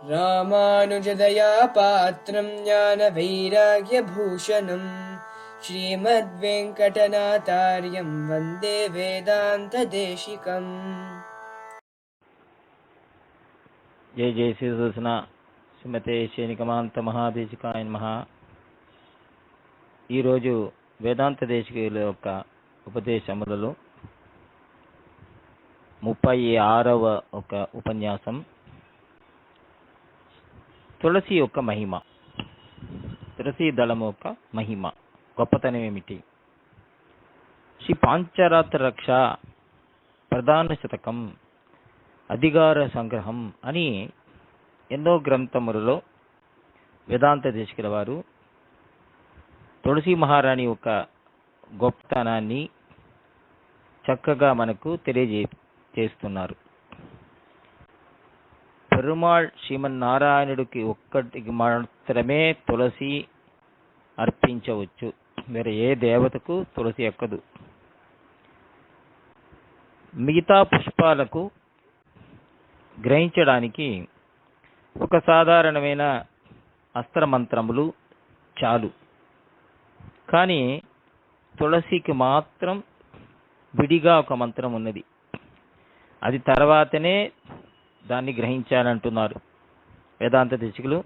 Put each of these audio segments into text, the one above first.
రామానుజదయా పాత్రం జ్ఞాన వైరాగ్య భూషణం శ్రీమద్వేంకటనాథార్యం వందే వేదాంత దేశికం. జయ జయ శ్రీకృష్ణ. శ్రీమతే శేనికమాంత మహాదేశికాయ నమః. ఈరోజు వేదాంత దేశికుల యొక్క ఉపదేశములలో 36వ ఒక ఉపన్యాసం, తులసి యొక్క మహిమ, తులసి దళము యొక్క మహిమ, గొప్పతనం ఏమిటి? శ్రీ పాంచరాత్ర రక్ష, ప్రధాన శతకం, అధికార సంగ్రహం అని ఎన్నో గ్రంథములలో వేదాంత దేశికుల వారు తులసి మహారాణి యొక్క గొప్పతనాన్ని చక్కగా మనకు తెలియజేస్తున్నారు. పెరుమాళ్ శ్రీమన్నారాయణుడికి ఒక్కటికి మాత్రమే తులసి అర్పించవచ్చు, వేరే ఏ దేవతకు తులసి ఎక్కదు. మిగతా పుష్పాలకు గ్రహించడానికి ఒక సాధారణమైన అస్త్రమంత్రములు చాలు, కానీ తులసికి మాత్రం విడిగా ఒక మంత్రం ఉన్నది. అది తర్వాతనే దాన్ని గ్రహించాలంటున్నారు వేదాంత దేశికులు.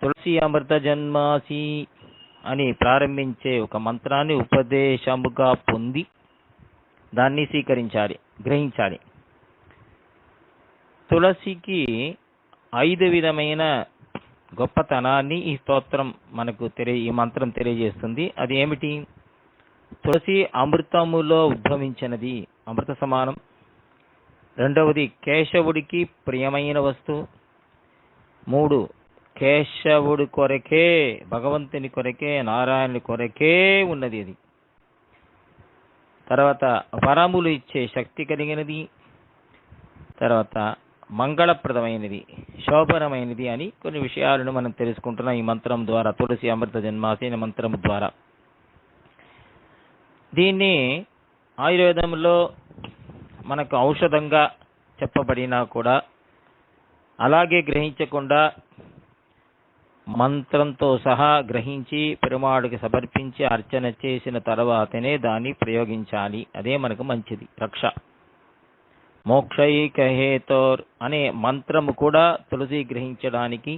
తులసి అమృత జన్మాసి అని ప్రారంభించే ఒక మంత్రాన్ని ఉపదేశముగా పొంది దాన్ని స్వీకరించాలి, గ్రహించాలి. తులసికి 5 విధమైన గొప్పతనాన్ని ఈ స్తోత్రం మనకు ఈ మంత్రం తెలియజేస్తుంది. అది ఏమిటి? తులసి అమృతములో ఉద్భవించినది, అమృత సమానం. రెండవది, కేశవుడికి ప్రియమైన వస్తువు. 3, కేశవుడి కొరకే, భగవంతుని కొరకే, నారాయణుని కొరకే ఉన్నది అది. తర్వాత వరములు ఇచ్చే శక్తి కలిగినది. తర్వాత మంగళప్రదమైనది, శోభనమైనది అని కొన్ని విషయాలను మనం తెలుసుకుంటున్నాం ఈ మంత్రం ద్వారా, తులసి అమృత జన్మాసి అనే మంత్రం ద్వారా. దీన్ని ఆయుర్వేదంలో మనకు ఔషధంగా చెప్పబడినా కూడా అలాగే గ్రహించకుండా మంత్రంతో సహా గ్రహించి పెరుమాళుడికి సమర్పించి అర్చన చేసిన తర్వాతనే దాన్ని ప్రయోగించాలి. అదే మనకు మంచిది, రక్ష. మోక్షైకహేతోర్ అనే మంత్రము కూడా తులసి గ్రహించడానికి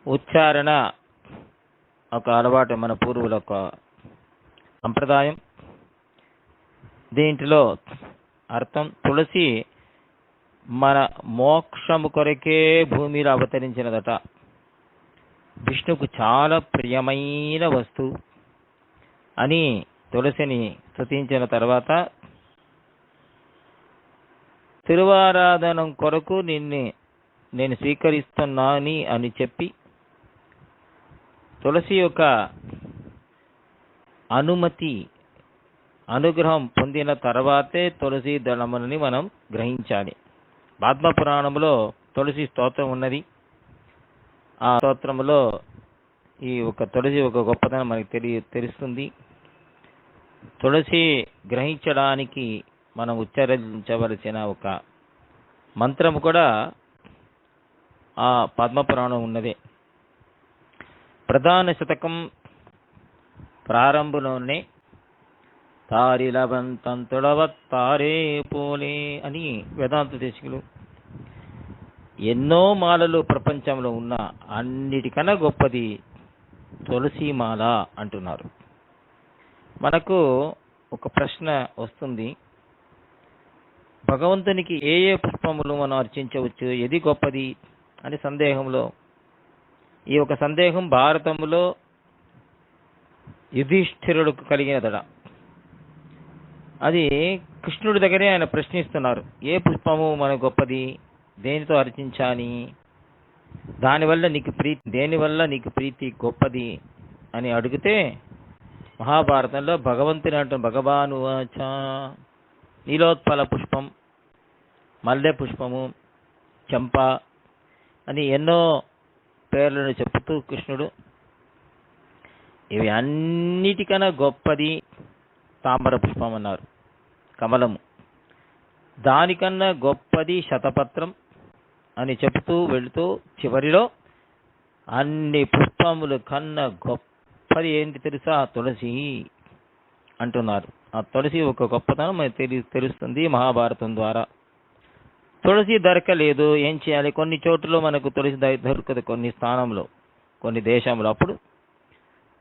ఉచ్చారణ ఒక అలవాటు, మన పూర్వుల ఒక సంప్రదాయం. దీంట్లో అర్థం, తులసి మన మోక్షము కొరకే భూమిలో అవతరించినదట. విష్ణుకు చాలా ప్రియమైన వస్తువు అని తులసిని స్తుతించిన తర్వాత, తిరువారాధనం కొరకు నేను స్వీకరిస్తున్నాని అని చెప్పి తులసి యొక్క అనుగ్రహం పొందిన తర్వాతే తులసి దళములని మనం గ్రహించాలి. పద్మపురాణంలో తులసి స్తోత్రం ఉన్నది. ఆ స్తోత్రంలో ఈ ఒక తులసి ఒక గొప్పతనం మనకి తెలుస్తుంది. తులసి గ్రహించడానికి మనం ఉచ్చరించవలసిన ఒక మంత్రం కూడా ఆ పద్మపురాణం ఉన్నదే. ప్రధాన శతకం ప్రారంభంలోనే తారిలవంతంతుడవత్తారే పోలే అని వేదాంత దేశికులు ఎన్నో మాలలు ప్రపంచంలో ఉన్న అన్నిటికన్నా గొప్పది తులసి మాల అంటున్నారు. మనకు ఒక ప్రశ్న వస్తుంది, భగవంతునికి ఏ ఏ పుష్పములు మనం అర్చించవచ్చు, ఏది గొప్పది అని సందేహంలో. ఈ ఒక సందేహం భారతంలో యుధిష్ఠిరుడికి కలిగినదట. అది కృష్ణుడి దగ్గరే ఆయన ప్రశ్నిస్తున్నారు, ఏ పుష్పము మన గొప్పది, దేనితో అర్చించాలి, దేనివల్ల నీకు ప్రీతి గొప్పది అని అడిగితే, మహాభారతంలో భగవంతుని అంటున్న భగవాను వాచ నీలోత్పల పుష్పం, మల్లె పుష్పము, చంప అని ఎన్నో పేర్లను చెప్పుతూ కృష్ణుడు ఇవి అన్నిటికన్నా గొప్పది తామర పుష్పం అన్నారు, కమలము. దానికన్నా గొప్పది శతపత్రం, అని చెబుతూ వెళుతూ చివరిలో అన్ని పుష్పములు కన్న గొప్పది ఏంటి తెలుసా? తులసి అంటున్నారు. ఆ తులసి ఒక గొప్పతనం మనకు తెలుస్తుంది మహాభారతం ద్వారా. తులసి దొరకలేదు, ఏం చేయాలి? కొన్ని చోట్ల మనకు తులసి దొరకదు, కొన్ని స్థానంలో, కొన్ని దేశంలో. అప్పుడు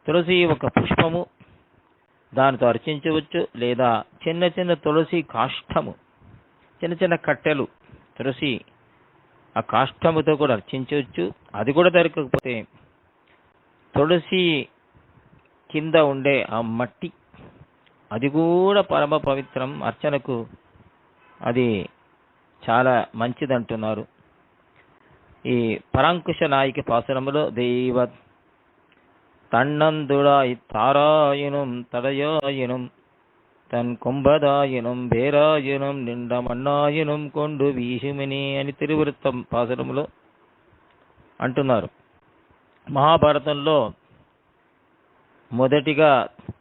తులసి ఒక పుష్పము, దానితో అర్చించవచ్చు. లేదా చిన్న చిన్న తులసి కాష్టము, చిన్న చిన్న కట్టెలు తులసి ఆ కాష్టముతో కూడా అర్చించవచ్చు. అది కూడా దొరకకపోతే తులసి కింద ఉండే ఆ మట్టి, అది కూడా పరమ పవిత్రం, అర్చనకు అది చాలా మంచిదంటున్నారు. ఈ పరాంకుశ నాయకి పాసురములో దైవ தன்னந்துழாய் தாராயினும் தடையாயினும் தன் கொம்பதாயினும் பேராயினும் నిండ మన్నాయినుం కొండు వీసుమిని అని తిరువృత్తం పాసురములో అంటున్నారు. మహాభారతంలో మొదటిగా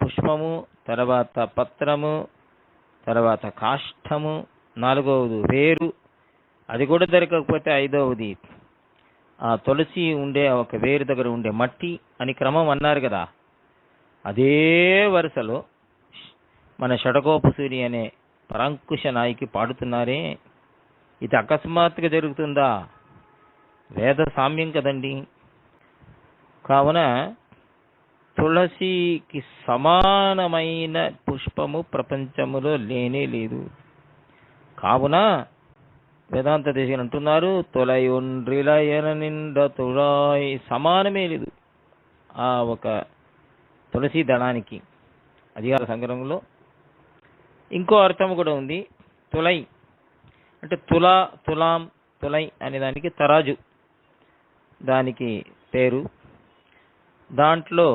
పుష్పము, తర్వాత పత్రము, తర్వాత కాష్టము, నాలుగవది వేరు, అది కూడా దొరకకపోతే ఐదవది ఆ తులసి ఉండే ఒక వేరు దగ్గర ఉండే మట్టి అని క్రమం అన్నారు కదా. అదే వరుసలో మన షడకోపసూరి అనే పరాంకుశ నాయకి పాడుతున్నారే, ఇది అకస్మాత్తుగా జరుగుతుందా? వేద సామ్యం కదండి. కావున తులసికి సమానమైన పుష్పము ప్రపంచములో లేనే లేదు. కావున వేదాంత దేశికులు అంటున్నారు, తొలై ఒండ్రిలయన నిండ తుళాయ్, సమానమే లేదు ఆ ఒక తులసి దళానికి. అధికార సంగ్రహంలో ఇంకో అర్థం కూడా ఉంది. తులై అంటే తులా, తులాం, తులై అనే దానికి తరాజు దానికి పేరు. దాంట్లో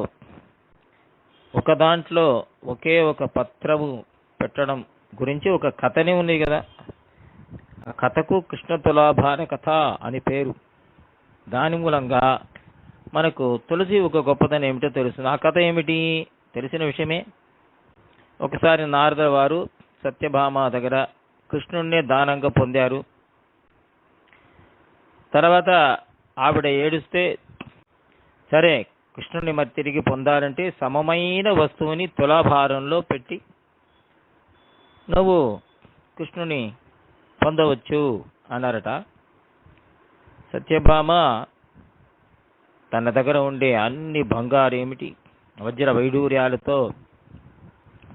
ఒకే ఒక పత్రము పెట్టడం గురించి ఒక కథనే ఉంది కదా. ఆ కథకు కృష్ణ తులాభార కథ అని పేరు. దాని మూలంగా మనకు తులసి ఒక గొప్పతనం ఏమిటో తెలుస్తుంది. ఆ కథ ఏమిటి? తెలిసిన విషయమే. ఒకసారి నారద వారు సత్యభామ దగ్గర కృష్ణుణ్ణే దానంగా పొందారు. తర్వాత ఆవిడ ఏడుస్తే, సరే కృష్ణుని మరి తిరిగి పొందాలంటే సమమైన వస్తువుని తులాభారంలో పెట్టి నువ్వు కృష్ణుని పొందవచ్చు అన్నారట. సత్యభామ తన దగ్గర ఉండే అన్ని బంగారు ఏమిటి వజ్ర వైడూర్యాలతో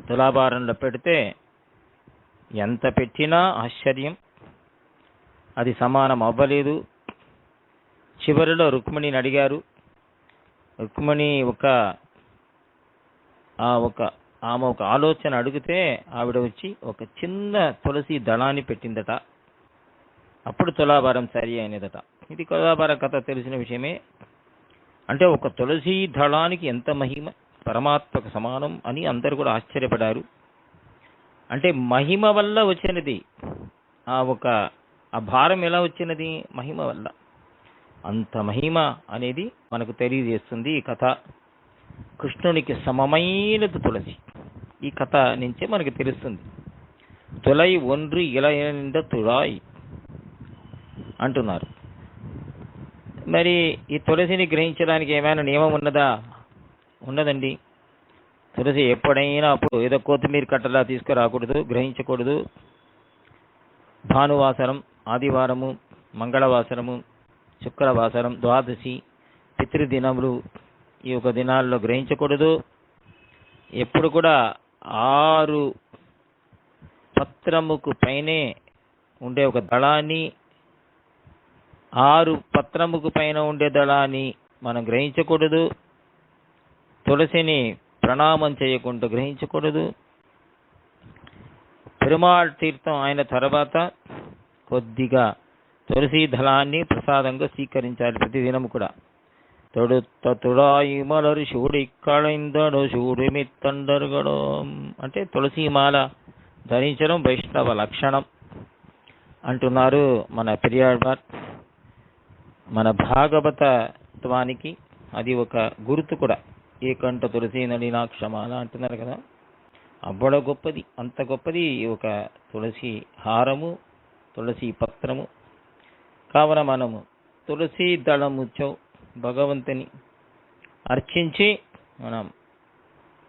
తులాభారంలో పెడితే ఎంత పెట్టినా ఆశ్చర్యం, అది సమానం అవ్వలేదు. చివరిలో రుక్మిణిని అడిగారు. రుక్మిణి ఆమె ఒక ఆలోచన అడిగితే ఆవిడ వచ్చి ఒక చిన్న తులసి దళాన్ని పెట్టిందట. అప్పుడు తులాభారం సరి అయినదట. ఇది తులాభార కథ తెలిసిన విషయమే. అంటే ఒక తులసి దళానికి ఎంత మహిమ, పరమాత్మకు సమానం అని అందరు కూడా ఆశ్చర్యపడారు. అంటే మహిమ వల్ల వచ్చినది, ఆ భారం ఎలా వచ్చినది? మహిమ వల్ల. అంత మహిమ అనేది మనకు తెలియజేస్తుంది ఈ కథ. కృష్ణునికి సమమైనది తులసి. ఈ కథ నుంచే మనకు తెలుస్తుంది. తులై ఒండ్రి ఇలయంద తుళాయ్ అంటున్నారు. మరి ఈ తులసిని గ్రహించడానికి ఏమైనా నియమం ఉన్నదా? ఉన్నదండి. తులసి ఎప్పుడైనా అప్పుడు ఏదో కొత్తిమీర కట్టలా తీసుకురాకూడదు, గ్రహించకూడదు. భానువాసరం, ఆదివారము, మంగళవాసరము, శుక్రవాసరం, ద్వాదశి, పితృదినములు, ఈ ఒక దినాల్లో గ్రహించకూడదు. ఎప్పుడు కూడా 6 పత్రముకు పైనే ఉండే ఒక దళాన్ని, 6 పత్రముకు పైన ఉండే దళాన్ని మనం గ్రహించకూడదు. తులసిని ప్రణామం చేయకుండా గ్రహించకూడదు. పెరుమాళ్ తీర్థం అయిన తర్వాత కొద్దిగా తులసి దళాన్ని ప్రసాదంగా స్వీకరించాలి ప్రతిదినం కూడా. తొడుత్త తుడాయి మలరు శివుడి కళైందడు శివుడి మిత్తండరుగడు అంటే తులసిమాల ధరించడం వైష్ణవ లక్షణం అంటున్నారు మన పెరియాళ్వార్. మన భాగవతత్వానికి అది ఒక గుర్తు కూడా. ఏకంఠ తులసి నళినాక్షమాల అంటున్నారు కదా. అవ్వడ గొప్పది, అంత గొప్పది ఒక తులసి హారము, తులసి పత్రము. కావున మనము తులసి దళముతో భగవంతుని అర్చించి మనం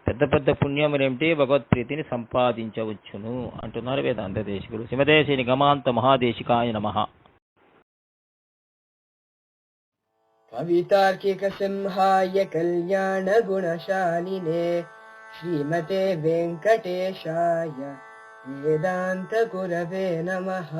పెద్ద పెద్ద పుణ్యములేమిటి భగవత్ప్రీతిని సంపాదించవచ్చును అంటున్నారు వేదాంత దేశికులు. శ్రీమతే శ్రీ నిగమాంత మహాదేశికాయ నమః. కవితార్కిక సింహాయ కళ్యాణ గుణశాలినే శ్రీమతే వెంకటేశాయ వేదాంత గురవే నమః.